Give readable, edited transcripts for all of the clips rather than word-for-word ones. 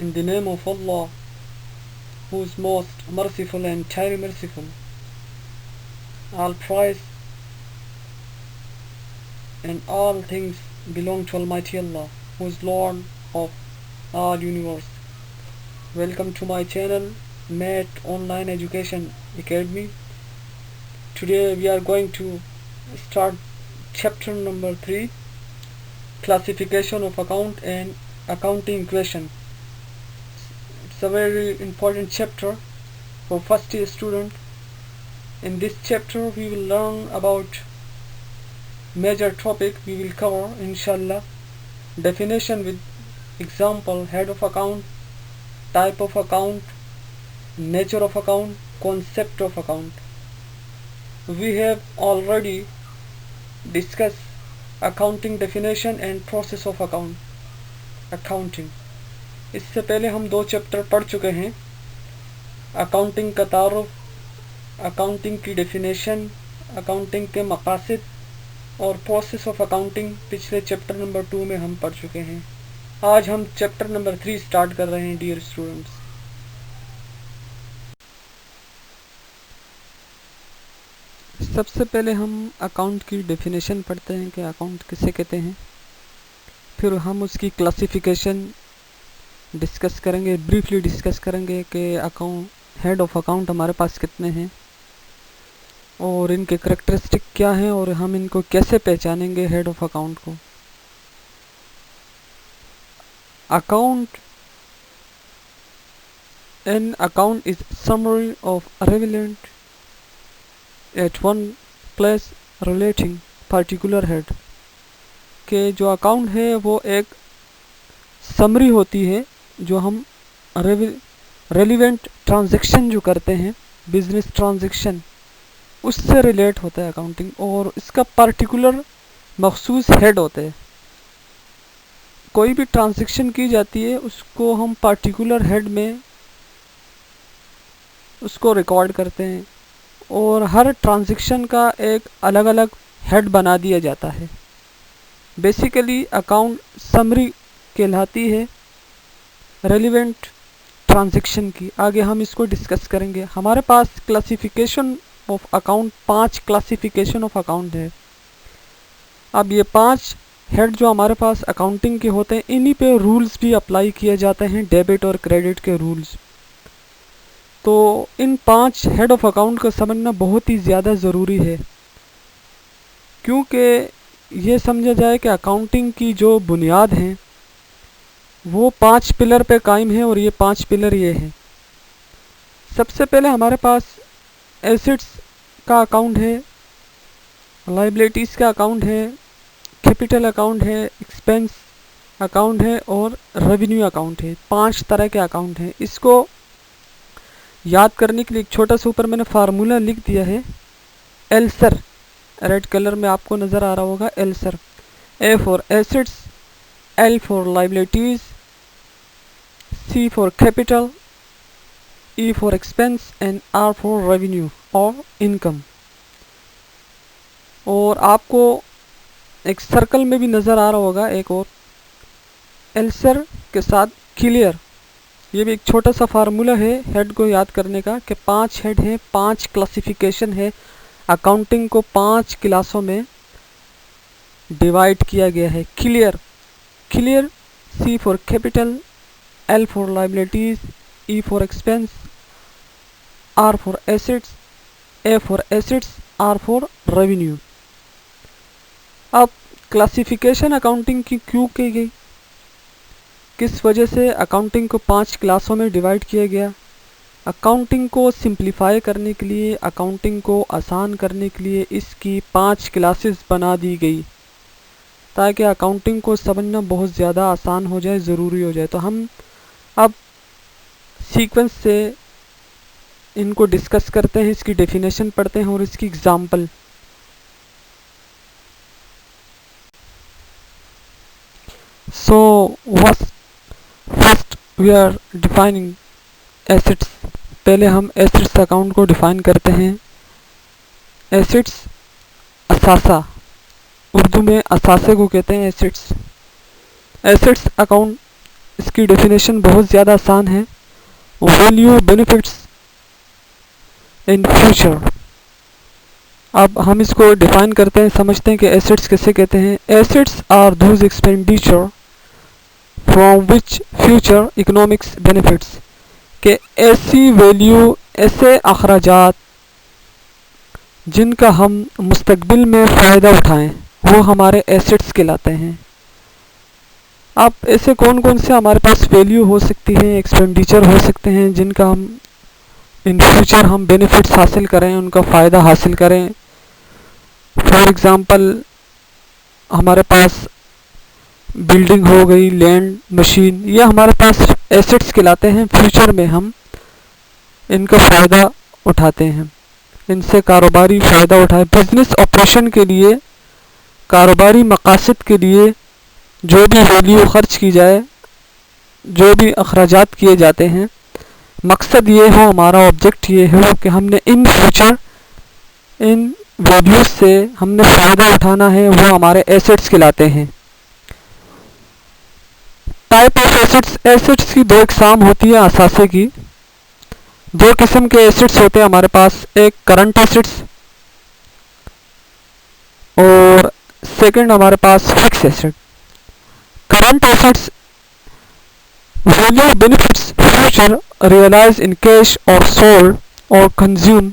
In the name of Allah, who is most merciful and very merciful. All praise and all things belong to Almighty Allah, who is Lord of all universe. Welcome to my channel, MAT Online Education Academy. Today we are going to start chapter number 3, classification of account and accounting equation. It's a very important chapter for first year student. In this chapter we will learn about major topic we will cover inshallah: definition with example, head of account, type of account, nature of account, concept of account. We have already discussed accounting definition and process of accounting. इससे पहले हम 2 chapter पढ़ चुके हैं: accounting का तारुफ, accounting की definition, accounting के मकासद और प्रोसेस ऑफ अकाउंटिंग पिछले चैप्टर नंबर 2 में हम पढ़ चुके हैं। आज हम चैप्टर नंबर 3 स्टार्ट कर रहे हैं डियर स्टूडेंट्स। सबसे पहले हम अकाउंट की डेफिनेशन पढ़ते हैं कि अकाउंट किसे कहते हैं, फिर हम उसकी क्लासिफिकेशन डिस्कस करेंगे, ब्रीफली डिस्कस करेंगे कि अकाउंट हेड ऑफ अकाउंट हमारे पास कितने हैं और इनके करैक्टरिस्टिक क्या हैं और हम इनको कैसे पहचानेंगे हेड ऑफ अकाउंट को। Account an account is summary of relevant at one place relating particular head, के जो अकाउंट है वो एक समरी होती है जो हम रेलिवेंट ट्रांजैक्शन जो करते हैं, बिजनेस ट्रांजैक्शन, उससे रिलेट होता है अकाउंटिंग, और इसका पर्टिकुलर मखसूस हेड होता है। कोई भी ट्रांजैक्शन की जाती है उसको हम पर्टिकुलर हेड में उसको रिकॉर्ड करते हैं और हर ट्रांजैक्शन का एक अलग अलग हेड बना दिया जाता है। बेसिकली अकाउंट समरी कहलाती है रेलिवेंट ट्रांजैक्शन की। आगे हम इसको डिस्कस करेंगे। हमारे पास classification of account 5 classification of account है। अब ये 5 हेड जो हमारे पास अकाउंटिंग के होते हैं, इन्हीं पे रूल्स भी अप्लाई किए जाते हैं, डेबिट और क्रेडिट के रूल्स। तो इन 5 हेड ऑफ अकाउंट को समझना बहुत ही ज़्यादा ज़रूरी है, क्योंकि ये समझा जाए कि अकाउंटिंग की जो बुनियाद हैं वो 5 पिलर पे कायम है, और ये 5 पिलर ये हैं। सबसे पहले हमारे पास एसेट्स का अकाउंट है, लायबिलिटीज़ का अकाउंट है, कैपिटल अकाउंट है, एक्सपेंस अकाउंट है और रेवेन्यू अकाउंट है। 5 तरह के अकाउंट हैं। इसको याद करने के लिए एक छोटा सा ऊपर मैंने फार्मूला लिख दिया है, एल्सर, रेड कलर में आपको नज़र आ रहा होगा, ALCER. A for assets, L for liabilities, C for capital, E for expense and R for revenue और इनकम। और आपको एक सर्कल में भी नज़र आ रहा होगा एक और, एल्सर के साथ क्लियर। ये भी एक छोटा सा फार्मूला है हेड को याद करने का कि 5 हेड हैं, 5 क्लासिफिकेशन है। अकाउंटिंग को 5 क्लासों में डिवाइड किया गया है। Clear, clear, C for capital, L for liabilities, E for expense, R for assets, A for assets, R for revenue. अब क्लासिफिकेशन अकाउंटिंग की क्यों की गई, किस वजह से अकाउंटिंग को 5 क्लासों में डिवाइड किया गया? अकाउंटिंग को सिंप्लीफाई करने के लिए, अकाउंटिंग को आसान करने के लिए इसकी 5 क्लासेस बना दी गई, ताकि अकाउंटिंग को समझना बहुत ज़्यादा आसान हो जाए, ज़रूरी हो जाए। तो हम अब सीक्वेंस से इनको डिस्कस करते हैं, इसकी डेफिनेशन पढ़ते हैं और इसकी example. So first we are defining assets. पहले हम एसेट्स अकाउंट को डिफाइन करते हैं। एसेट्स असासा, उर्दू में असासे को कहते हैं एसेट्स। एसेट्स अकाउंट, इसकी डेफिनेशन बहुत ज़्यादा आसान है। Value benefits in future. अब हम इसको डिफाइन करते हैं, समझते हैं कि एसेट्स किसे कहते हैं। Assets are those expenditure from which future economics benefits, के ऐसी वैल्यू, ऐसे अखराजात जिनका हम मुस्तकबिल में फ़ायदा उठाएं, वो हमारे एसेट्स कहलाते हैं। अब ऐसे कौन कौन से हमारे पास वैल्यू हो सकती है, एक्सपेंडिचर हो सकते हैं जिनका हम इन फ्यूचर हम बेनिफिट्स हासिल करें, उनका फ़ायदा हासिल करें। फॉर एग्ज़ाम्पल हमारे पास बिल्डिंग हो गई, लैंड, मशीन, ये हमारे पास एसेट्स कहलाते हैं। फ्यूचर में हम इनका फ़ायदा उठाते हैं, इनसे कारोबारी फ़ायदा उठाए। बिजनेस ऑपरेशन के लिए, कारोबारी मकासद के लिए जो भी वैल्यू खर्च की जाए, जो भी अखराजात किए जाते हैं, मकसद ये हो, हमारा ऑब्जेक्ट ये हो कि हमने इन फ्यूचर इन वैल्यूज से हमने फ़ायदा उठाना है, वो हमारे एसेट्स कहलाते हैं। टाइप ऑफ एसेट्स, एसेट्स की दो इकसाम होती है असासे की। दो किस्म के एसेट्स होते हैं हमारे पास, एक करंट एसेट्स और सेकंड हमारे पास fix asset. Current assets value benefits future realize in cash और सोल्ड और कंज्यूम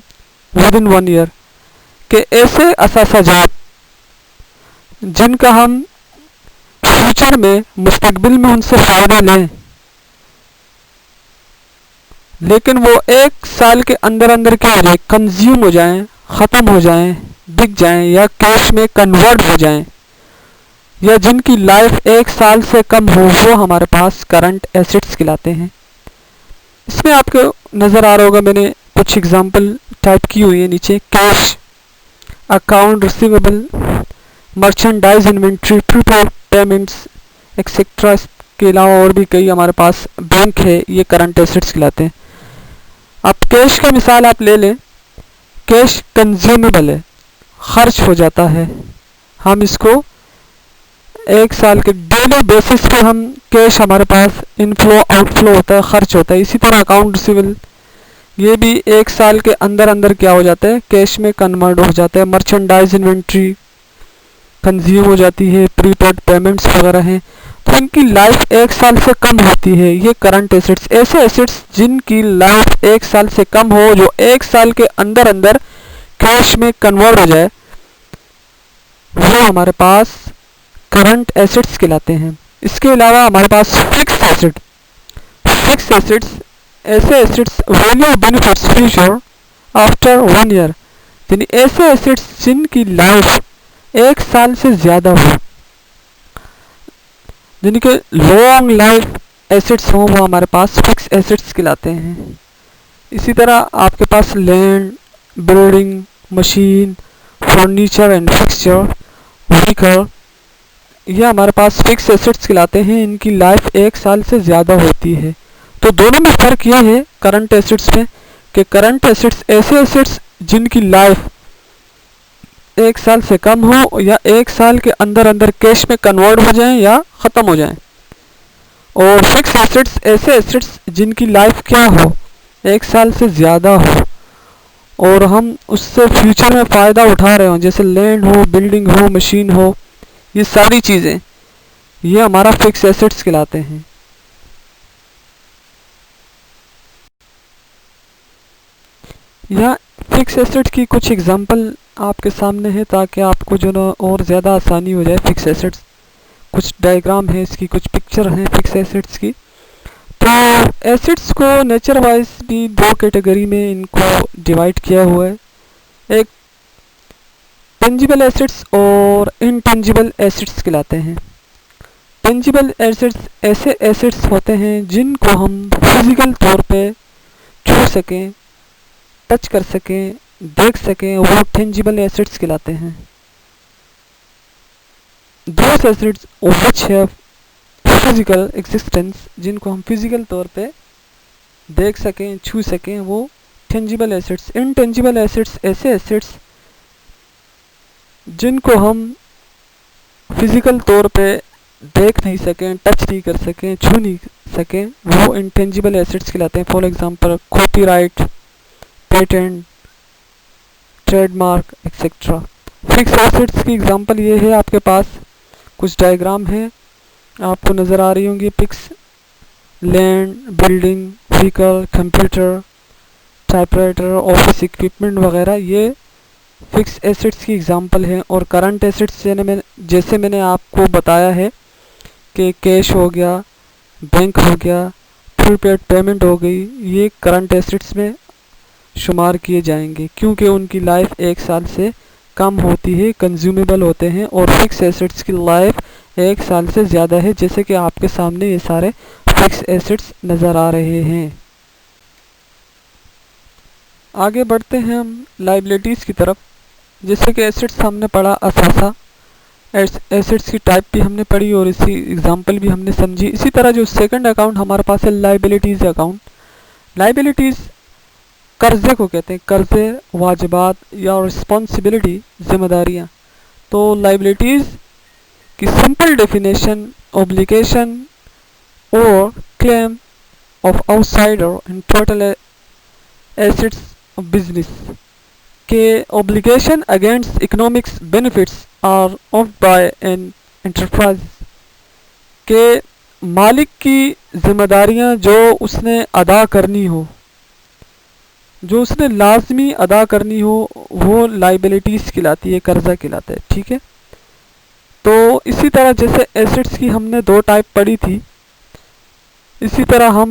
विद इन 1 ईयर, के ऐसे असासाजात जिनका हम फ्यूचर में, मुस्तकबिल में उनसे फ़ायदा लें, लेकिन वो 1 साल के अंदर अंदर क्या हो जाए, कंज्यूम हो जाएं, ख़त्म हो जाएं, बिक जाएं या कैश में कन्वर्ट हो जाएं, या जिनकी लाइफ 1 साल से कम हो, वो हमारे पास करंट एसेट्स कहलाते हैं। इसमें आपको नज़र आ रहा होगा, मैंने कुछ एग्जांपल टाइप की हुई है नीचे। Cash, account receivable, merchandise inventory, prepaid payments etcetera. इसके अलावा और भी कई हमारे पास बैंक है, ये करंट एसेट्स कहलाते हैं। अब कैश का मिसाल आप ले लें। कैश कंज्यूमेबल है, खर्च हो जाता है, हम इसको 1 साल के डेली बेसिस पे हम कैश हमारे पास इनफ्लो आउटफ्लो होता है, खर्च होता है। इसी तरह अकाउंट रिसीवेबल, ये भी 1 साल के अंदर अंदर क्या हो जाता है, कैश में कन्वर्ट हो जाता है। मर्चेंडाइज इन्वेंट्री कंज्यूम हो जाती है, प्रीपेड पेमेंट्स वगैरह हैं, तो इनकी लाइफ 1 साल से कम होती है। ये करंट एसेट्स, ऐसे एसेट्स जिनकी लाइफ 1 साल से कम हो, जो 1 साल के अंदर अंदर कैश में कन्वर्ट हो जाए, वो हमारे पास करंट एसेट्स कहलाते हैं। इसके अलावा हमारे पास फिक्स एसेट। फिक्स एसेट्स ऐसे assets value benefits future after 1 year, यानी ऐसे एसेट्स जिनकी लाइफ 1 साल से ज़्यादा हो, जिनके लॉन्ग लाइफ एसेट्स हों, वो हमारे पास फिक्स एसेट्स कहलाते हैं। इसी तरह आपके पास land, building, machine, furniture and fixture, vehicle, ये हमारे पास फिक्स एसेट्स कहलाते हैं। इनकी लाइफ 1 साल से ज़्यादा होती है। तो दोनों में फ़र्क यह है करंट एसेट्स में कि करंट एसेट्स ऐसे एसेट्स जिनकी लाइफ 1 साल से कम हो या 1 साल के अंदर अंदर कैश में कन्वर्ट हो जाएं या ख़त्म हो जाएं, और फिक्स एसेट्स ऐसे एसेट्स जिनकी लाइफ क्या हो, 1 साल से ज़्यादा हो और हम उससे फ्यूचर में फ़ायदा उठा रहे हों, जैसे लैंड हो, बिल्डिंग हो, मशीन हो, ये सारी चीज़ें, ये हमारा फिक्स एसेट्स कहलाते हैं। यहाँ फिक्स एसेट्स की कुछ एग्जांपल आपके सामने है ताकि आपको जो ना और ज़्यादा आसानी हो जाए। फिक्स एसेट्स, कुछ डायग्राम है इसकी, कुछ पिक्चर हैं फिक्स एसेट्स की। तो एसेट्स को नेचर वाइज भी 2 कैटेगरी में इनको डिवाइड किया हुआ है। एक टेंजिबल एसेट्स और इनटेंजिबल एसेट्स कहलाते हैं। टेंजिबल एसेट्स ऐसे एसेट्स होते हैं जिनको हम फिजिकल तौर पे छू सकें, टच कर सकें, देख सकें, वो टेंजिबल एसेट्स कहलाते हैं। Those assets which have physical existence, जिनको हम फिजिकल तौर पे देख सकें, छू सकें, वो टेंजिबल एसेट्स। इनटेंजिबल एसेट्स ऐसे एसेट्स जिनको हम फिजिकल तौर पे देख नहीं सकें, टच नहीं कर सकें, छू नहीं सकें, वो इंटेंजिबल एसेट्स कहलाते हैं। For example copyright, patent, trademark etcetera. Fix assets की एग्जांपल ये है, आपके पास कुछ डायग्राम है, आपको नज़र आ रही होंगी pics. Land, building, vehicle, computer, typewriter, office equipment वगैरह, ये फिक्स एसेट्स की एग्जांपल है। और करंट एसेट्स जैसे मैंने आपको बताया है कि कैश हो गया, बैंक हो गया, प्रीपेड पेमेंट हो गई, ये करंट एसेट्स में शुमार किए जाएंगे क्योंकि उनकी लाइफ 1 साल से कम होती है, कंज्यूमेबल होते हैं। और फिक्स एसेट्स की लाइफ 1 साल से ज़्यादा है, जैसे कि आपके सामने ये सारे फिक्स एसेट्स नज़र आ रहे हैं। आगे बढ़ते हैं हम लाइबिलिटीज़ की तरफ। जैसे कि एसेट्स हमने पढ़ा असासा, एसेट्स की टाइप भी हमने पढ़ी और इसी एग्जांपल भी हमने समझी। इसी तरह जो सेकंड अकाउंट हमारे पास है लाइबिलिटीज़ अकाउंट। लाइबिलिटीज़ कर्जे को कहते हैं, कर्जे, वाजिबात या रिस्पॉन्सिबिलिटी, जिम्मेदारियाँ। तो लाइबिलिटीज़ की सिंपल डेफिनेशन, ऑब्लिगेशन और claim of outsider in total assets of business के obligation against economics benefits are of by an enterprise के मालिक की जिम्मेदारियां जो उसने अदा करनी हो, जो उसने लाजमी अदा करनी हो, वो लाइबिलिटीज़ कहलाती है, कर्जा कहलाता है। ठीक है, तो इसी तरह जैसे एसेट्स की हमने 2 टाइप पढ़ी थी, इसी तरह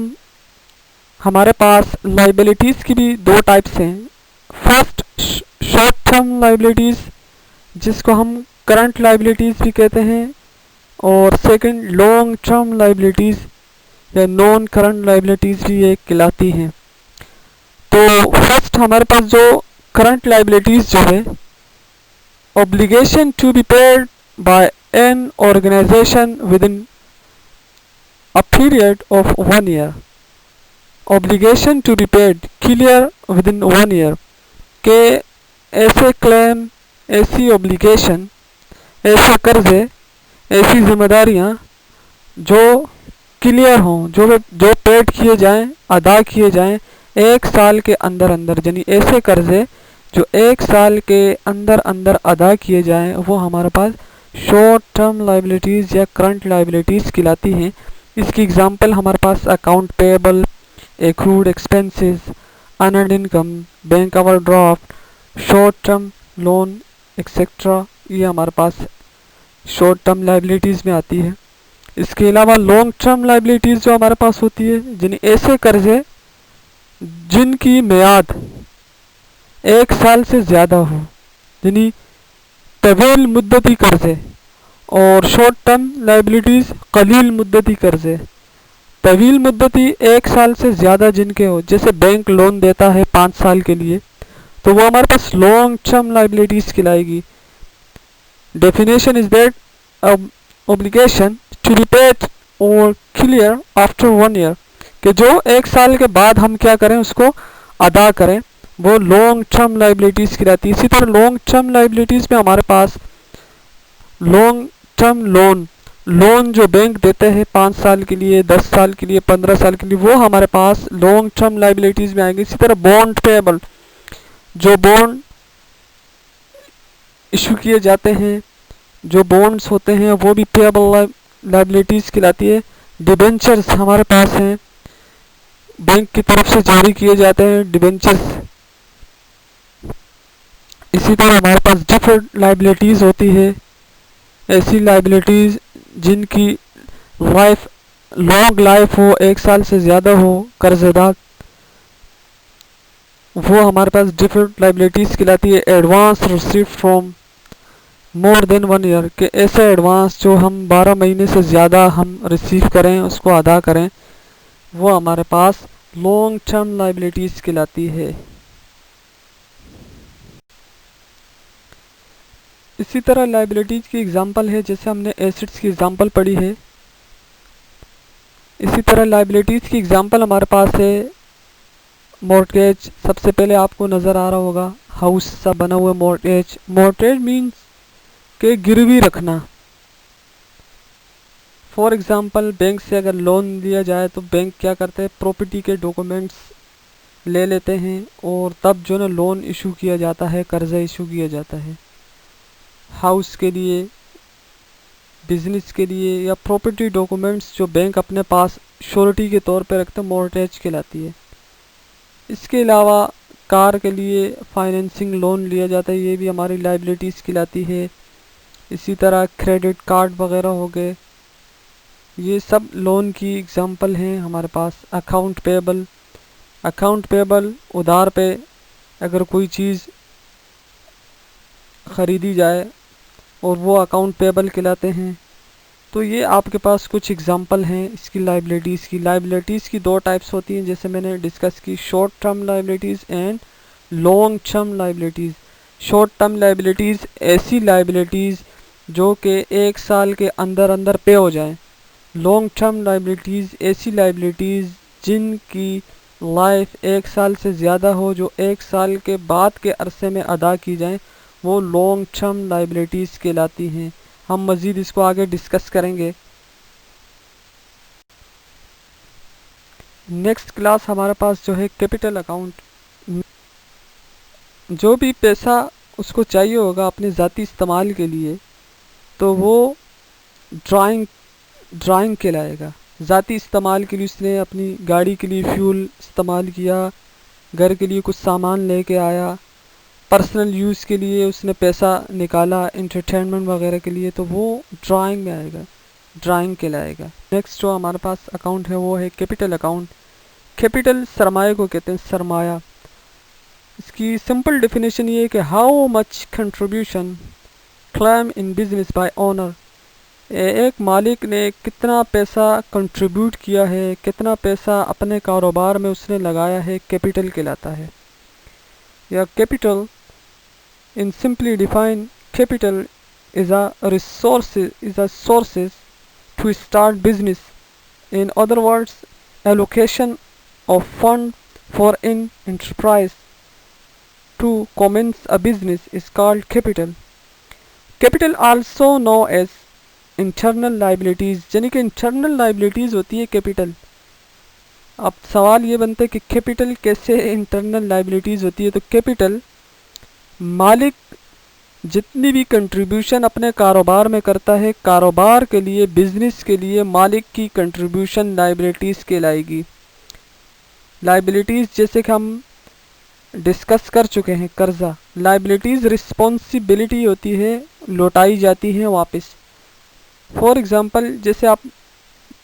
हमारे पास लाइबिलिटीज़ की भी 2 टाइप्स हैं। फर्स्ट शॉर्ट टर्म लाइबिलिटीज़, जिसको हम करंट लाइबिलिटीज़ भी कहते हैं, और सेकंड लॉन्ग टर्म लाइबिलिटीज़ या नॉन करंट लाइबिलिटीज़ भी ये कहलाती हैं। तो फर्स्ट हमारे पास जो करंट लाइबिलिटीज़ जो है, obligation to be paid by an organisation within a period of 1 year, obligation to be paid clear within 1 year के ऐसे क्लेम, ऐसी ऑब्लिगेशन, ऐसे कर्जे, ऐसी जिम्मेदारियां जो क्लियर हों, जो पेड किए जाएं, अदा किए जाएं 1 साल के अंदर अंदर, यानी ऐसे कर्जे जो 1 साल के अंदर अंदर अदा किए जाएं, वो हमारे पास शॉर्ट टर्म लाइबिलिटीज़ या करंट लाइबिलिटीज़ कहलाती हैं। इसकी एग्जांपल हमारे पास account payable, accrued expenses, unearned income, bank overdraft, short term loan etcetera, ये हमारे पास शॉर्ट टर्म लाइबिलिटीज़ में आती है। इसके अलावा लॉन्ग टर्म लाइबिलिटीज़ जो हमारे पास होती है, जिन्हें ऐसे कर्जे जिनकी मियाद 1 साल से ज़्यादा हो, यानी तवील मुद्दती कर्जे। और शॉर्ट टर्म लाइबिलिटीज़ कलील मुद्दती कर्जे। तवील मुद्दती 1 साल से ज़्यादा जिनके हो, जैसे बैंक लोन देता है 5 साल के लिए, तो वो हमारे पास लॉन्ग टर्म लाइबिलिटीज़ कहलाएगी। Definition is that obligation to be paid और क्लियर आफ्टर 1 ईयर, कि जो 1 साल के बाद हम क्या करें, उसको अदा करें, वो लॉन्ग टर्म लाइबिलिटीज़ कहलाती है। इसी तरह लॉन्ग टर्म लाइबिलिटीज़ में हमारे पास लॉन्ग टर्म लोन जो बैंक देते हैं 5 साल के लिए, 10 साल के लिए, 15 साल के लिए, वो हमारे पास लॉन्ग टर्म लाइबिलिटीज़ में आएंगे। इसी तरह बॉन्ड पेएबल, जो बॉन्ड इशू किए जाते हैं, जो बॉन्ड्स होते हैं, वो भी पेएबल लाइबिलिटीज़ कहलाती है। डिबेंचर्स हमारे पास हैं, बैंक की तरफ से जारी किए जाते हैं डिबेंचर्स। इसी तरह हमारे पास डिफर्ड लाइबिलिटीज़ होती है, ऐसी लाइबिलिटीज़ जिनकी लाइफ लॉन्ग लाइफ हो, 1 साल से ज़्यादा हो, कर्जदार, वो हमारे पास डिफर्ड लाइबिलिटीज़ कहलाती है। Advance receive from more than 1 year, के ऐसे एडवांस जो हम 12 महीने से ज़्यादा हम रिसीव करें, उसको अदा करें, वो हमारे पास लॉन्ग टर्म लाइबिलिटीज़ कहलाती है। इसी तरह लाइबिलिटीज़ की एग्जांपल है, जैसे हमने एसेट्स की एग्जांपल पढ़ी है, इसी तरह लाइबिलिटीज़ की एग्जांपल हमारे पास है मॉर्टगेज। सबसे पहले आपको नज़र आ रहा होगा हाउस सा बना हुआ मॉर्टगेज। मॉर्टगेज मीन्स के गिरवी रखना। फॉर एग्ज़ाम्पल बैंक से अगर लोन लिया जाए तो बैंक क्या करते हैं, प्रॉपर्टी के डॉक्यूमेंट्स ले लेते हैं और तब जो ना लोन इशू किया जाता है, कर्ज़ा इशू किया जाता है। हाउस के लिए, बिजनेस के लिए, या प्रॉपर्टी डॉक्यूमेंट्स जो बैंक अपने पास श्योरिटी के तौर पे रखते हैं, मॉर्गेज कहलाती है। इसके अलावा कार के लिए फाइनेंसिंग लोन लिया जाता है, ये भी हमारी लाइबिलिटीज़ कहलाती है। इसी तरह क्रेडिट कार्ड वगैरह हो गए, ये सब लोन की एग्जांपल हैं हमारे पास। अकाउंट पेबल उधार पे अगर कोई चीज़ ख़रीदी जाए और वो अकाउंट पेबल कहलाते हैं। तो ये आपके पास कुछ एग्जांपल हैं इसकी लाइबिलिटीज़ की। लाइबिलिटीज़ की दो टाइप्स होती हैं जैसे मैंने डिस्कस की, short term liabilities and long term liabilities. Short term liabilities ऐसी लाइबिलिटीज़ जो कि 1 साल के अंदर अंदर पे हो जाएं। लॉन्ग टर्म लाइबिलिटीज़ ऐसी लाइबिलिटीज़ जिनकी लाइफ 1 साल से ज़्यादा हो, जो 1 साल के बाद के अरसे में अदा की जाएं, वो लॉन्ग टर्म लाइबिलिटीज़ कहलाती हैं। हम मज़ीद इसको आगे डिस्कस करेंगे। नेक्स्ट क्लास हमारे पास जो है कैपिटल अकाउंट। जो भी पैसा उसको चाहिए होगा अपने ज़ाती इस्तेमाल के लिए तो वो ड्राइंग कहलाएगा। ज़ाती इस्तेमाल के लिए उसने अपनी गाड़ी के लिए फ्यूल इस्तेमाल किया, घर के लिए कुछ सामान लेके आया, पर्सनल यूज़ के लिए उसने पैसा निकाला एंटरटेनमेंट वगैरह के लिए, तो वो ड्राइंग में आएगा, ड्राइंग कहलाएगा। नेक्स्ट जो हमारे पास अकाउंट है वो है कैपिटल अकाउंट। कैपिटल सरमाए को कहते हैं, सरमाया। इसकी सिंपल डेफिनेशन ये है कि how much contribution claim in business by owner. एक मालिक ने कितना पैसा कंट्रीब्यूट किया है, कितना पैसा अपने कारोबार में उसने लगाया है, कैपिटल कहलाता है। या capital in simply define, capital is a sources to start business. In other words, allocation of fund for an enterprise to commence a business is called capital. Capital also known as internal liabilities, यानी कि internal liabilities होती है capital. अब सवाल ये बनता है कि कैपिटल कैसे इंटरनल लाइबिलिटीज़ होती है। तो कैपिटल मालिक जितनी भी कंट्रीब्यूशन अपने कारोबार में करता है, कारोबार के लिए, बिजनेस के लिए मालिक की कंट्रीब्यूशन लाइबिलिटीज़ कहलाएगी। लाइबिलिटीज़ जैसे कि हम डिस्कस कर चुके हैं, कर्जा। लाइबिलिटीज़ रिस्पॉन्सिबिलिटी होती है, लौटाई जाती हैं वापस। फॉर एग्ज़ाम्पल जैसे आप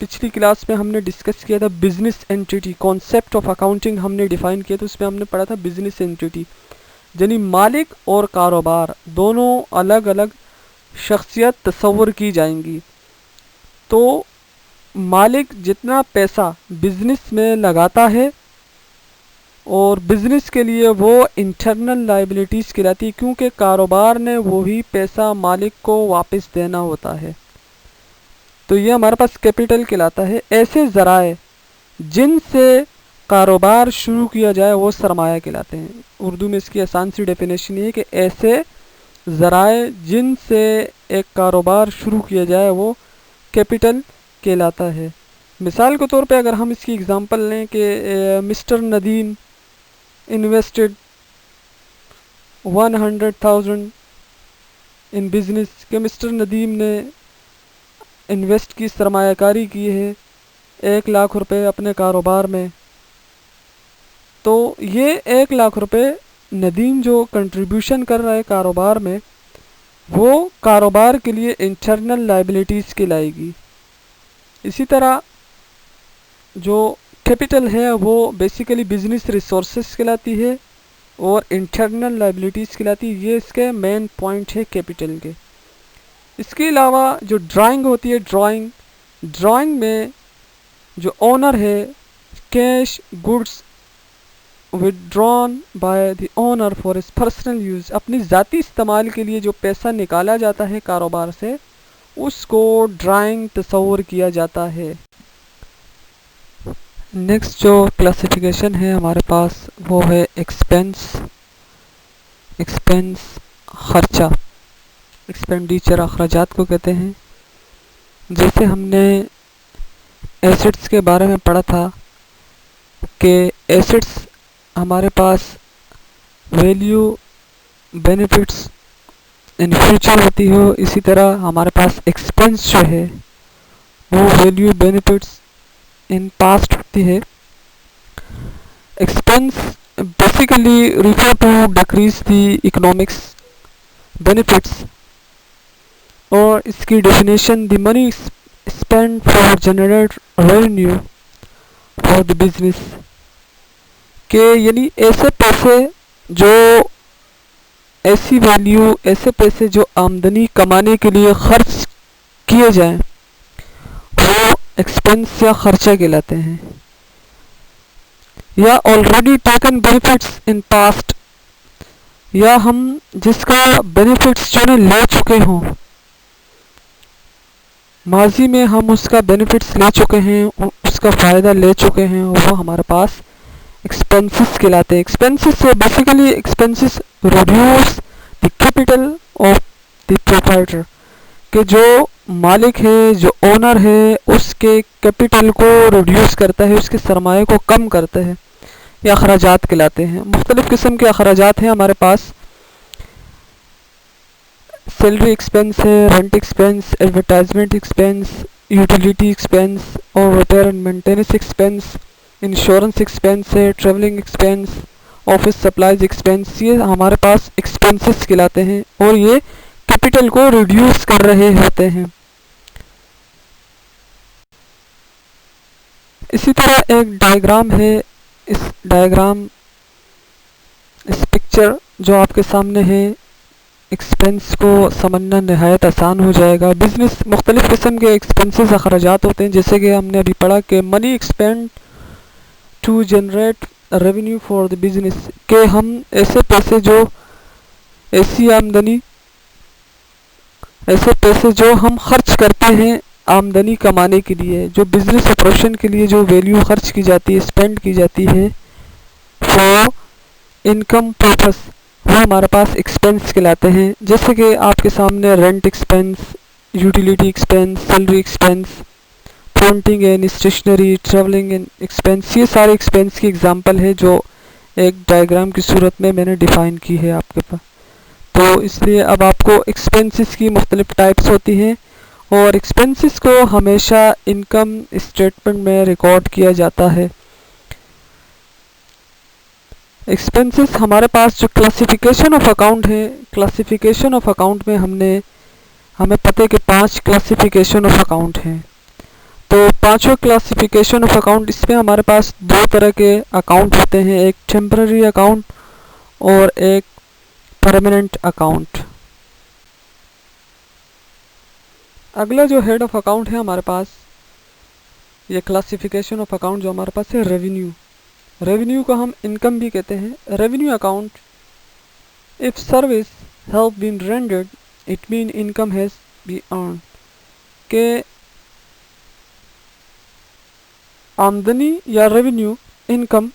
पिछली क्लास में हमने डिस्कस किया था business entity, concept of accounting हमने डिफ़ाइन किया, तो उसमें हमने पढ़ा था बिजनेस एंटिटी, यानी मालिक और कारोबार दोनों अलग अलग शख्सियत तस्वर की जाएंगी। तो मालिक जितना पैसा बिजनेस में लगाता है और बिजनेस के लिए वो इंटरनल लाइबिलिटीज़ कहलाती है, क्योंकि कारोबार ने वही पैसा मालिक को वापस देना होता है। तो ये हमारे पास कैपिटल कहलाता है। ऐसे ज़राए जिनसे कारोबार शुरू किया जाए वो सरमाया कहलाते हैं। उर्दू में इसकी आसान सी डेफिनेशन ये है कि ऐसे ज़राए जिनसे एक कारोबार शुरू किया जाए वो कैपिटल कहलाता है। मिसाल के तौर पे अगर हम इसकी एग्ज़ाम्पल लें कि मिस्टर नदीम इन्वेस्टेड 100,000 इन बिज़नेस, के मिस्टर नदीम ने इन्वेस्ट की, सरमायाकारी की है 1 लाख रुपए अपने कारोबार में। तो ये 1 लाख रुपए नदीम जो कंट्रीब्यूशन कर रहा है कारोबार में, वो कारोबार के लिए इंटरनल लाइबिलिटीज़ कहलाएगी। इसी तरह जो कैपिटल है वो बेसिकली बिजनेस रिसोर्सेज कहलाती है और इंटरनल लाइबिलिटीज़ कहलाती है। ये इसके मेन पॉइंट है कैपिटल के। इसके अलावा जो ड्राइंग होती है, ड्राइंग में जो ओनर है, cash goods withdrawn by the owner for his personal use, अपनी ज़ाती इस्तेमाल के लिए जो पैसा निकाला जाता है कारोबार से उसको ड्राइंग तस्वर किया जाता है। नेक्स्ट जो क्लासिफिकेशन है हमारे पास वो है एक्सपेंस खर्चा। एक्सपेंडिचर अखराजात को कहते हैं। जैसे हमने एसेट्स के बारे में पढ़ा था कि एसेट्स हमारे पास वैल्यू बेनिफिट्स इन फ्यूचर होती हो, इसी तरह हमारे पास एक्सपेंस जो है वो वैल्यू बेनिफिट्स इन पास्ट होती है। Expense basically refer to decrease the economics benefits, और इसकी definition the money spend for generate revenue for the business, के यानी ऐसे पैसे जो ऐसी वैल्यू ऐसे पैसे जो आमदनी कमाने के लिए खर्च किए जाएं वो एक्सपेंस या खर्चा कहलाते हैं। या already taken benefits in past, या हम जिसका बेनिफिट्स जो है ले चुके हों, माजी में हम उसका बेनिफिट्स ले चुके हैं, उसका फ़ायदा ले चुके हैं, वो हमारे पास एक्सपेंसेस कहलाते हैं। एक्सपेंसेस से basically expenses reduce the capital of the proprietor, के जो मालिक है जो ओनर है उसके कैपिटल को रिड्यूस करता है, उसके सरमाए को कम करता है। ये अखराजात कहलाते हैं। मुख्तलिफ़ किस्म के अखराजात हैं हमारे पास। सैलरी एक्सपेंस है, rent expense, advertisement expense, utility expense और repair and maintenance expense, insurance expense है, travelling expense, office supplies expense. ये हमारे पास एक्सपेंसेस कहलाते हैं और ये कैपिटल को रिड्यूस कर रहे होते हैं। इसी तरह एक डायग्राम है, इस डायग्राम इस पिक्चर जो आपके सामने है, एक्सपेंस को समझना नहायत आसान हो जाएगा। बिजनेस मुख्तलिफ़ किस्म के एक्सपेंसेस अखराजात होते हैं, जैसे कि हमने अभी पढ़ा कि money expend to generate revenue for the business, के हम ऐसे पैसे जो ऐसी आमदनी ऐसे पैसे जो हम खर्च करते हैं आमदनी कमाने के लिए, जो बिजनेस ऑपरेशन के लिए जो वैल्यू खर्च की जाती है, स्पेंड की जाती है फॉर इनकम पर्पस, वो हमारे पास एक्सपेंस कहलाते हैं। जैसे कि आपके सामने rent expense, utility expense, salary expense, printing and stationery, travelling and expense, ये सारे एक्सपेंस की एग्जांपल है जो एक डायग्राम की सूरत में मैंने डिफ़ाइन की है आपके पास। तो इसलिए अब आपको एक्सपेंसेस की मुख्तलिफ टाइप्स होती हैं और एक्सपेंसेस को हमेशा इनकम स्टेटमेंट में रिकॉर्ड किया जाता है। एक्सपेंसेस हमारे पास जो क्लासिफिकेशन ऑफ अकाउंट है, क्लासिफिकेशन ऑफ अकाउंट में हमें पता है कि 5 क्लासिफिकेशन ऑफ अकाउंट हैं। तो पांचों क्लासिफिकेशन ऑफ अकाउंट, इसमें हमारे पास 2 तरह के अकाउंट होते हैं, एक टेम्पररी अकाउंट और एक परमानेंट अकाउंट। अगला जो हेड ऑफ अकाउंट है हमारे पास, ये क्लासिफिकेशन ऑफ अकाउंट जो हमारे पास है रेवेन्यू। रेवेन्यू को हम इनकम भी कहते हैं। Revenue account, if service have been rendered it mean income has be earn, के आमदनी या रेवेन्यू इनकम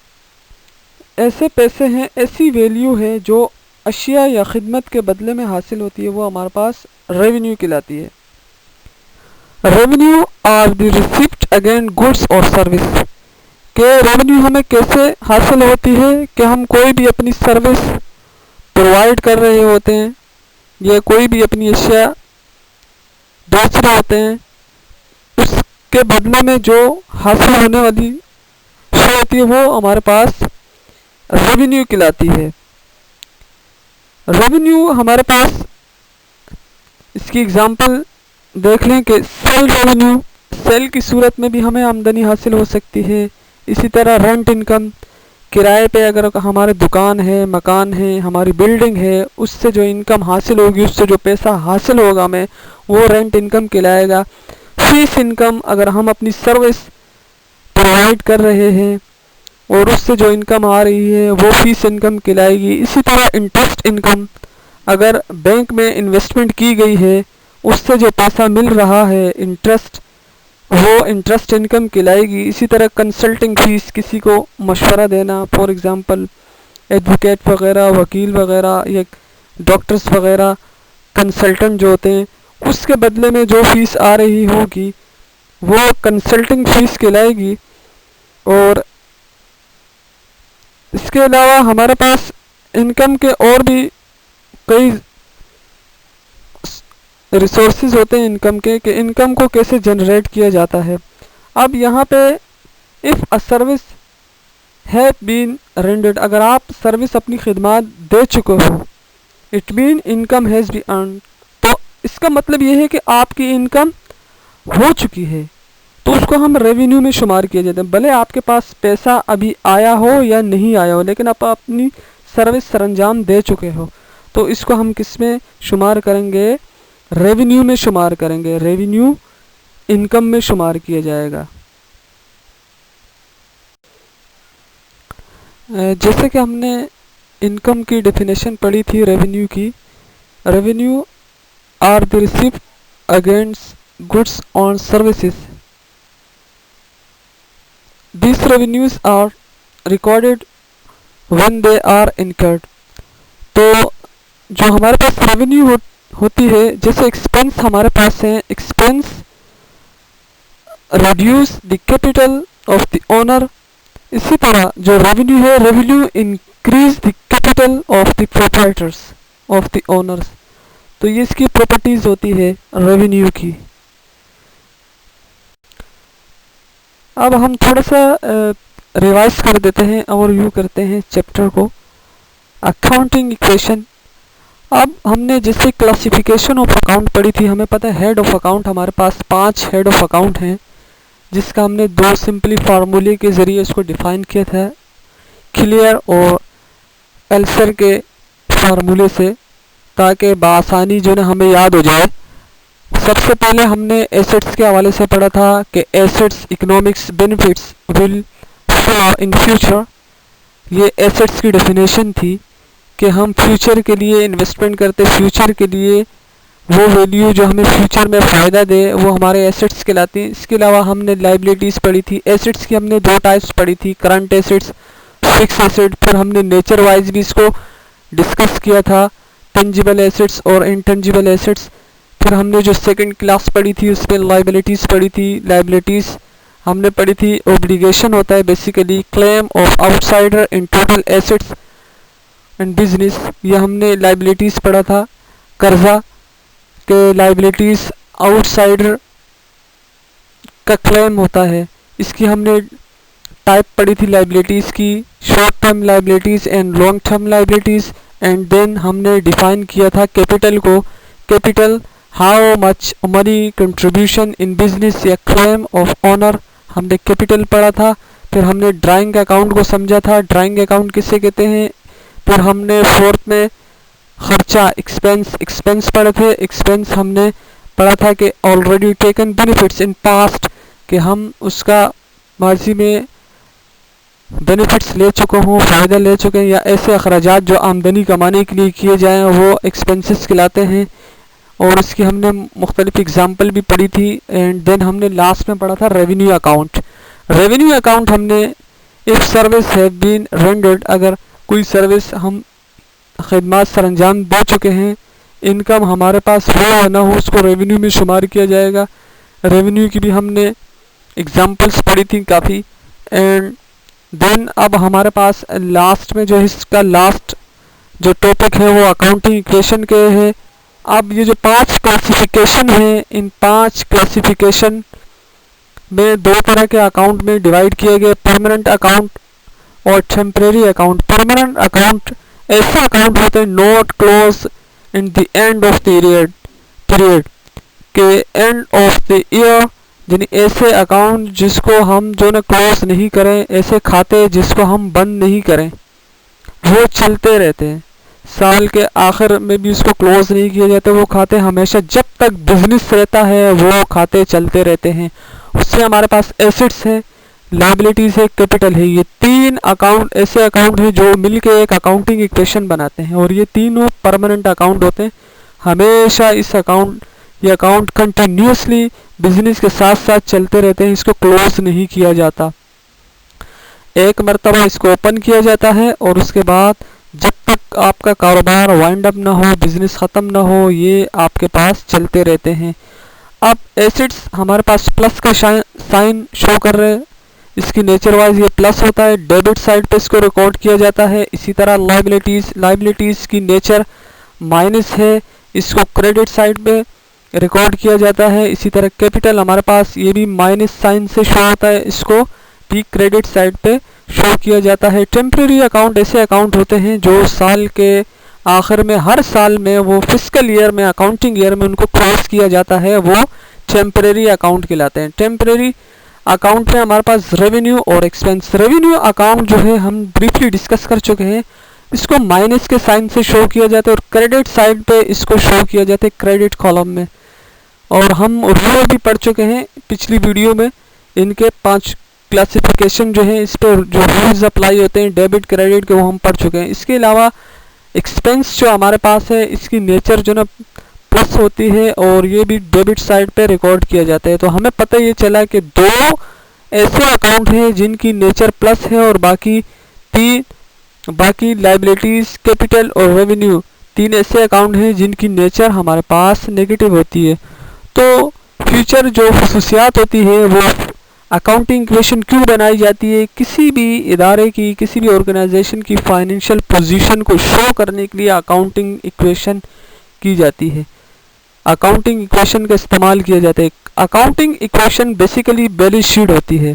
ऐसे पैसे हैं, ऐसी वैल्यू है जो अशिया या खिदमत के बदले में हासिल होती है, वो हमारे पास रेवेन्यू कहलाती है। Revenue are the receipt again goods और सर्विस, के रेवेन्यू हमें कैसे हासिल होती है कि हम कोई भी अपनी सर्विस प्रोवाइड कर रहे होते हैं या कोई भी अपनी अशिया बेच रहे होते हैं, उसके बदले में जो हासिल होने वाली शय होती है वो हमारे पास रेवेन्यू कहलाती है। रेवेन्यू हमारे पास, इसकी एग्जांपल देख लें कि सेल रेवेन्यू, सेल की सूरत में भी हमें आमदनी हासिल हो सकती है। इसी तरह रेंट इनकम, किराए पे अगर हमारे दुकान है, मकान है, हमारी बिल्डिंग है, उससे जो इनकम हासिल होगी, उससे जो पैसा हासिल होगा हमें, वो रेंट इनकम कहलाएगा। फीस इनकम, अगर हम अपनी सर्विस प्रोवाइड कर रहे हैं और उससे जो इनकम आ रही है वो फीस इनकम कहलाएगी। इसी तरह इंटरेस्ट इनकम, अगर बैंक में इन्वेस्टमेंट की गई है उससे जो पैसा मिल रहा है इंटरेस्ट, वो इंटरेस्ट इनकम कहलाएगी। इसी तरह कंसल्टिंग फीस, किसी को मशवरा देना, फॉर एग्ज़ाम्पल एडवोकेट वगैरह, वकील वगैरह या डॉक्टर्स वगैरह कंसल्टेंट जो होते हैं उसके बदले में जो फीस आ रही होगी वो कंसल्टिंग फीस कहलाएगी। और इसके अलावा हमारे पास इनकम के और भी कई रिसोर्सेज होते हैं इनकम के, कि इनकम को कैसे जनरेट किया जाता है। अब यहाँ पे if a service have been rendered, अगर आप सर्विस अपनी खिदमत दे चुके हो, it mean income has be earn, तो इसका मतलब ये है कि आपकी इनकम हो चुकी है, तो उसको हम रेवेन्यू में शुमार किए जाते हैं। भले आपके पास पैसा अभी आया हो या नहीं आया हो, लेकिन आप अपनी सर्विस सरंजाम दे चुके हो, तो इसको हम किस में शुमार करेंगे? रेवेन्यू में शुमार करेंगे। रेवेन्यू इनकम में शुमार किया जाएगा। जैसे कि हमने इनकम की डेफिनेशन पढ़ी थी रेवेन्यू की। Revenue are the received against goods on services. These revenues are recorded when they are incurred। तो जो हमारे पास रेवेन्यू होती है, जैसे एक्सपेंस हमारे पास है, expense reduce the capital of the owner. इसी तरह जो रेवेन्यू है, revenue increase the capital of the proprietors of the owners. तो ये इसकी प्रॉपर्टीज होती है रेवेन्यू की। अब हम थोड़ा सा रिवाइज कर देते हैं और व्यू करते हैं चैप्टर को। Accounting equation. अब हमने जैसे क्लासिफिकेशन ऑफ अकाउंट पढ़ी थी, हमें पता है हेड ऑफ अकाउंट हमारे पास 5 हेड ऑफ अकाउंट हैं, जिसका हमने 2 सिंपली फार्मूले के ज़रिए इसको डिफ़ाइन किया था, क्लियर और एल्सर के फार्मूले से, ताकि बआसानी जो ना हमें याद हो जाए। सबसे पहले हमने एसेट्स के हवाले से पढ़ा था कि assets economics benefits will flow in future. ये एसेट्स की डेफिनेशन थी कि हम फ्यूचर के लिए इन्वेस्टमेंट करते, फ्यूचर के लिए वो वैल्यू जो हमें फ्यूचर में फ़ायदा दे वो हमारे एसेट्स कहलाती हैं। इसके अलावा हमने लाइबिलिटीज़ पढ़ी थी। एसेट्स की हमने 2 टाइप्स पढ़ी थी, करंट एसेट्स, फिक्स एसेट। फिर हमने नेचर वाइज भी इसको डिस्कस किया था, टेंजिबल एसेट्स और इनटेंजिबल एसेट्स। फिर हमने जो सेकंड क्लास पढ़ी थी उसमें लाइबिलिटीज़ पढ़ी थी। लाइबिलिटीज़ हमने पढ़ी थी, ओब्लिगेशन होता है basically claim of outsider in total assets and business. ये हमने लाइबिलिटीज़ पढ़ा था। कर्जा के लाइबिलिटीज़ आउटसाइडर का क्लेम होता है, इसकी हमने टाइप पढ़ी थी लाइबिलिटीज़ की, short term liabilities and long term liabilities. And then हमने डिफ़ाइन किया था कैपिटल को, capital how much money contribution in business या क्लेम ऑफ ऑनर, हमने कैपिटल पढ़ा था। फिर हमने ड्राइंग अकाउंट को समझा था, ड्राइंग अकाउंट किसे कहते हैं। फिर हमने फोर्थ में खर्चा एक्सपेंस पढ़े थे। एक्सपेंस हमने पढ़ा था कि already taken benefits in past, कि हम उसका माजी में बेनिफिट्स ले चुके हों, फ़ायदा ले चुके हैं, या ऐसे अखराजात जो आमदनी कमाने के लिए किए जाएँ वो एक्सपेंसेस कहलाते हैं। और इसकी हमने मुख्तलिफ एग्जाम्पल भी पढ़ी थी। एंड देन हमने लास्ट में पढ़ा था रेवेन्यू अकाउंट। रेवेन्यू अकाउंट हमने if service have been rendered, अगर कोई सर्विस हम खिदमत सरंजाम दे चुके हैं, इनकम हमारे पास हो या ना हो, उसको रेवेन्यू में शुमार किया जाएगा। रेवेन्यू की भी हमने एग्जाम्पल्स पढ़ी थी काफ़ी। एंड देन अब हमारे पास लास्ट में जो इसका लास्ट जो टॉपिक है वो अकाउंटिंग इक्वेशन के है। अब ये जो 5 क्लासिफिकेशन हैं, इन 5 क्लासिफिकेशन में 2 तरह के अकाउंट में डिवाइड किए गए, परमानेंट अकाउंट और टेम्परेरी अकाउंट। परमानेंट अकाउंट ऐसा अकाउंट होता है not close in the end of the period के एंड ऑफ द ईयर, यानी ऐसे अकाउंट जिसको हम जो ना क्लोज नहीं करें, ऐसे खाते जिसको हम बंद नहीं करें, वो चलते रहते हैं। साल के आखिर में भी उसको क्लोज नहीं किया जाता, वो खाते हमेशा जब तक बिजनेस रहता है वो खाते चलते रहते हैं। उससे हमारे पास एसेट्स है, लायबिलिटीज़ है, कैपिटल है। ये 3 अकाउंट ऐसे अकाउंट हैं जो मिलके एक अकाउंटिंग इक्वेशन बनाते हैं, और ये तीनों परमानेंट अकाउंट होते हैं। हमेशा इस ये अकाउंट कंटिन्यूसली बिजनेस के साथ साथ चलते रहते हैं, इसको क्लोज नहीं किया जाता। एक मरतबा इसको ओपन किया जाता है और उसके बाद जब तक आपका कारोबार वाइंड अप ना हो, बिजनेस ख़त्म ना हो, ये आपके पास चलते रहते हैं। अब एसिड्स हमारे पास प्लस का साइन शो कर रहे हैं, इसकी नेचर वाइज ये प्लस होता है, डेबिट साइड पे इसको रिकॉर्ड किया जाता है। इसी तरह लाइबिलिटीज़ की नेचर माइनस है, इसको क्रेडिट साइड पे रिकॉर्ड किया जाता है। इसी तरह कैपिटल हमारे पास ये भी माइनस साइन से शो होता है, इसको भी क्रेडिट साइड पे शो किया जाता है। टेम्प्रेरी अकाउंट ऐसे अकाउंट होते हैं जो साल के आखिर में, हर साल में, वो फिस्कल ईयर में, अकाउंटिंग ईयर में उनको क्रॉस किया जाता है, वो टेम्प्रेरी अकाउंट कहलाते हैं। टेम्प्रेरी अकाउंट में हमारे पास रेवेन्यू और एक्सपेंस। रेवेन्यू अकाउंट जो है हम ब्रीफली डिस्कस कर चुके हैं, इसको माइनस के साइन से शो किया जाता है और क्रेडिट साइड पे इसको शो किया जाता है क्रेडिट कॉलम में। और हम रूल भी पढ़ चुके हैं पिछली वीडियो में, इनके 5 क्लासिफिकेशन जो है, इस पर जो रूल्स अप्लाई होते हैं डेबिट क्रेडिट के, वो हम पढ़ चुके हैं। इसके अलावा एक्सपेंस जो हमारे पास है, इसकी नेचर जो ना प्लस होती है और ये भी डेबिट साइड पे रिकॉर्ड किया जाता है। तो हमें पता ये चला कि 2 ऐसे अकाउंट हैं जिनकी नेचर प्लस है और बाकी लाइबिलिटीज़, कैपिटल और रेवेन्यू 3 ऐसे अकाउंट हैं जिनकी नेचर हमारे पास नेगेटिव होती है। तो फ्यूचर जो खसूसियात होती है, वो अकाउंटिंग इक्वेशन क्यों बनाई जाती है, किसी भी इदारे की, किसी भी ऑर्गेनाइजेशन की फाइनेंशियल पोजीशन को शो करने के लिए अकाउंटिंग इक्वेशन की जाती है, अकाउंटिंग इक्वेशन का इस्तेमाल किया जाता है। Accounting equation basically balance sheet होती है।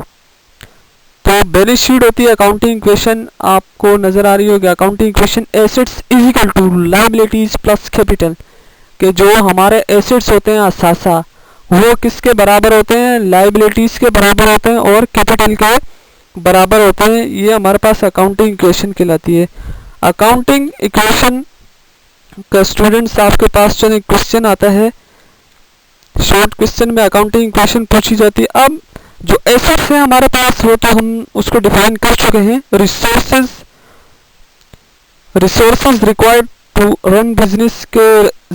तो बैलेंस शीट होती है अकाउंटिंग इक्वेशन, आपको नज़र आ रही होगी accounting equation assets is equal to liabilities plus capital, के जो हमारे एसेट्स होते हैं असासा, वो किसके बराबर होते हैं, लायबिलिटीज़ के बराबर होते हैं और कैपिटल के बराबर होते हैं। ये हमारे पास अकाउंटिंग इक्वेशन कहलाती है। अकाउंटिंग इक्वेशन का स्टूडेंट्स आपके पास जो क्वेश्चन आता है, शॉर्ट क्वेश्चन में अकाउंटिंग इक्वेशन पूछी जाती है। अब जो एसेट्स है हमारे पास, वो तो हम उसको डिफाइन कर चुके हैं। Resources required to run business के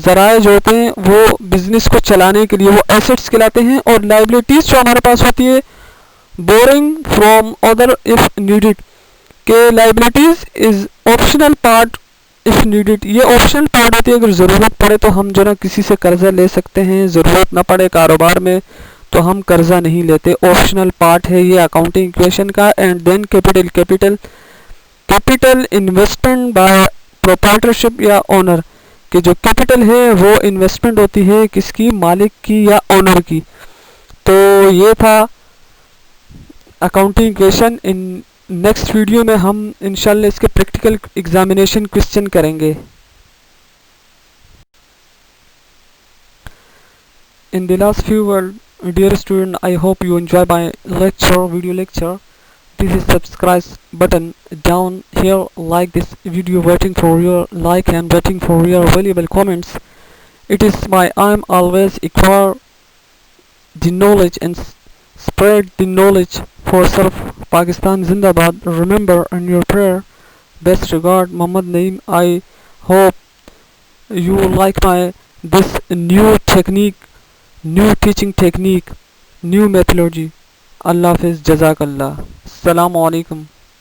जराए जो होते हैं, वो बिजनेस को चलाने के लिए, वो एसेट्स कहलाते हैं। और लाइबिलिटीज जो हमारे पास होती है, borrowing from other if needed, के liabilities is optional part if needed, ये ऑप्शनल पार्ट होती है, अगर ज़रूरत पड़े तो हम जो ना किसी से कर्जा ले सकते हैं, ज़रूरत ना पड़े कारोबार में तो हम कर्जा नहीं लेते, ऑप्शनल पार्ट है ये अकाउंटिंग इक्वेशन का। And then capital investment by proprietorship या ओनर, कि जो कैपिटल है वो इन्वेस्टमेंट होती है किसकी, मालिक की या ओनर की। तो ये था accounting equation. In next video में हम इंशाल्लाह इसके प्रैक्टिकल एग्जामिनेशन क्वेश्चन करेंगे। In the last few words, dear student, I hope you enjoy my video lecture. Please subscribe button down here, like this video, waiting for your like and waiting for your valuable comments. It is my aim always acquire the knowledge and spread the knowledge for self. Pakistan Zindabad. Remember in your prayer. Best regard, Muhammad Naeem. I hope you like my this new technique, new teaching technique, new methodology. Allah Hafiz, Jazakallah. Assalamu alaikum.